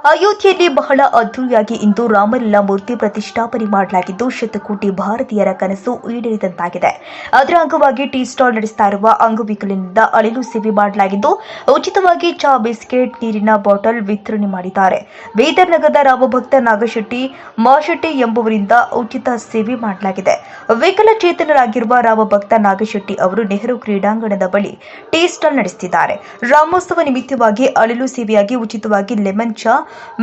ಅಯೋಧ್ಯೆಯಲ್ಲಿ ಬಹಳ ಅದ್ದೂರಿಯಾಗಿ ಇಂದು ರಾಮಲಲ್ಲಾ ಮೂರ್ತಿ ಪ್ರತಿಷ್ಠಾಪನೆ ಮಾಡಲಾಗಿದ್ದು ಶತಕೋಟಿ ಭಾರತೀಯರ ಕನಸು ಈಡೇರಿದಂತಾಗಿದೆ. ಅದರ ಅಂಗವಾಗಿ ಟೀ ಸ್ಟಾಲ್ ನಡೆಸ್ತಾ ಇರುವ ಅಂಗವಿಕಲನಿಂದ ಅಳಿಲು ಸೇವೆ ಮಾಡಲಾಗಿದ್ದು ಉಚಿತವಾಗಿ ಚಹಾ, ಬಿಸ್ಕೆಟ್, ನೀರಿನ ಬಾಟಲ್ ವಿತರಣೆ ಮಾಡಿದ್ದಾರೆ. ಬೀದರ್ ನಗರದ ರಾಮಭಕ್ತ ನಾಗಶೆಟ್ಟಿ ಮಾಶೆಟ್ಟಿ ಎಂಬುವರಿಂದ ಉಚಿತ ಸೇವೆ ಮಾಡಲಾಗಿದೆ. ವಿಕಲಚೇತನರಾಗಿರುವ ರಾಮಭಕ್ತ ನಾಗಶೆಟ್ಟಿ ಅವರು ನೆಹರು ಕ್ರೀಡಾಂಗಣದ ಬಳಿ ಟೀ ಸ್ಟಾಲ್ ನಡೆಸುತ್ತಿದ್ದಾರೆ. ರಾಮೋತ್ಸವ ನಿಮಿತ್ತವಾಗಿ ಅಳಿಲು ಸೇವೆಯಾಗಿ ಉಚಿತವಾಗಿ ಲೆಮನ್ ಚಹಾ,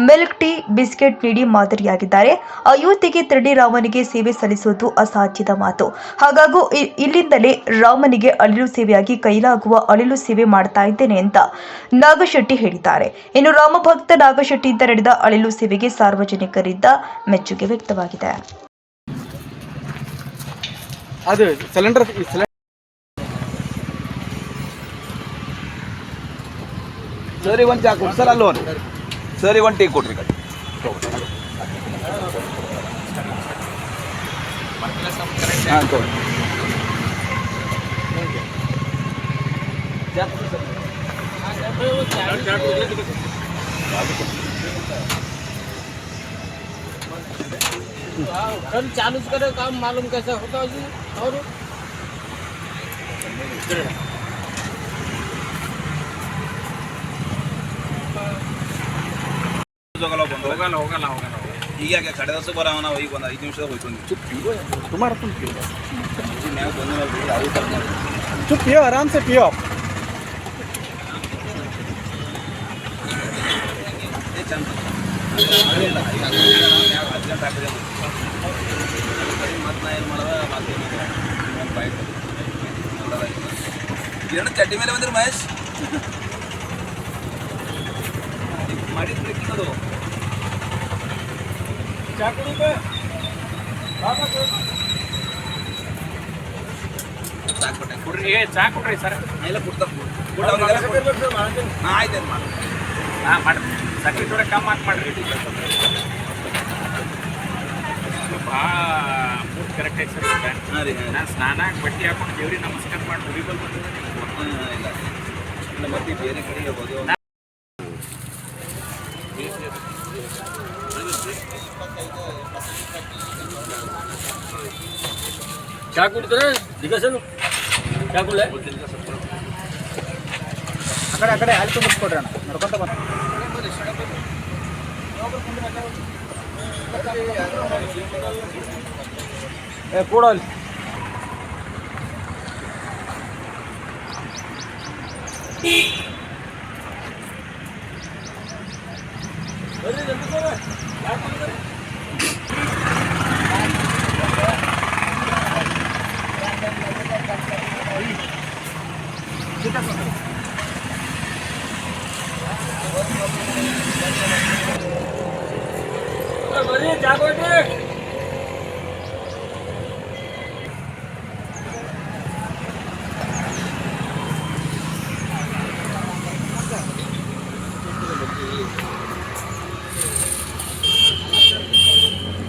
ಮಿಲ್ಕ್ ಟೀ, ಬಿಸ್ಕೆಟ್ ನೀಡಿ ಮಾದರಿಯಾಗಿದ್ದಾರೆ. ಅಯೋಧ್ಯೆಗೆ ತೆರಳಿ ರಾಮನಿಗೆ ಸೇವೆ ಸಲ್ಲಿಸುವುದು ಅಸಾಧ್ಯದ ಮಾತು. ಹಾಗಾಗಿ ಇಲ್ಲಿಂದಲೇ ರಾಮನಿಗೆ ಅಳಿಲು ಸೇವೆಯಾಗಿ ಕೈಲಾಗುವ ಅಳಿಲು ಸೇವೆ ಮಾಡ್ತಾ ಇದ್ದೇನೆ ಅಂತ ನಾಗಶೆಟ್ಟಿ ಹೇಳಿದ್ದಾರೆ. ಇನ್ನು ರಾಮಭಕ್ತ ನಾಗಶೆಟ್ಟಿಯಿಂದ ನಡೆದ ಅಳಿಲು ಸೇವೆಗೆ ಸಾರ್ವಜನಿಕರಿಂದ ಮೆಚ್ಚುಗೆ ವ್ಯಕ್ತವಾಗಿದೆ. ಸರಿ ಒಂದು ಚಾ ಕೊಡ್ಸಲ್ಲ ಲೋನ್ ಸರಿ ಒಂದು ಟೀ ಕೊಡ್ರಿ ಕಡೆ ಹಾಂ ತಗೊಳ್ಳಿ चालू करे काम मालूम कैसे होता है जी और ಹೋಗಲ್ಲ ಈಗ ಕಡೆ ವರ್ಷ ಬರೋಣ ಈಗ ಒಂದು 5 ನಿಮಿಷ ಹೋಯ್ತು तुम्हारा तुम पियो चुप पियो आराम से पियो ಚಡ್ಡಿ ಮೇಲೆ ಬಂದ್ರೆ ಮಹೇಶ್ ಮಾಡಿದ್ದು ಚಾ ಕೊಡ್ರಿ ಸರ್ ಎಲ್ಲ ಆಯ್ತು ಹಾಂ ಮಾಡ್ರಿ ಸಕ್ರೆ ಥೋಡೆ ಕಮ್ಮಿ ಹಾಕಿ ಮಾಡ್ರಿ ಮೂಡ್ ಕರೆಕ್ಟ್ ಐತೆ ಸರ್ ಹಾಂ ರೀ ನಾನು ಸ್ನಾನ ಬಟ್ಟೆ ಹಾಕೊಂಡು ದೇವ್ರಿಗೆ ನಮಸ್ಕಾರ ಮಾಡಿ ಹುಡುಗಲ್ ಬಂದಿದ್ದೀನಿ ಇಲ್ಲ ಮತ್ತೆ ಬೇರೆ ಕಡೆ ಹೋಗೋದು ಚಾ ಕುಡಿದ್ರೆ ದಿಗಸನು ಚಾ ಕುಡ್ಲೆ ಆ ಕಡೆ ಅಲ್ಲಿ ತುಂಬಿಸ್ಕೊಡ್ರಿ ಅಣ್ಣ ನಡ್ಕೊಂತ ಬಂದ ಕೂಡೋ ಅಲ್ಲಿ ಬರ್ರಿ ಚಾ ಕೊಡ್ರಿ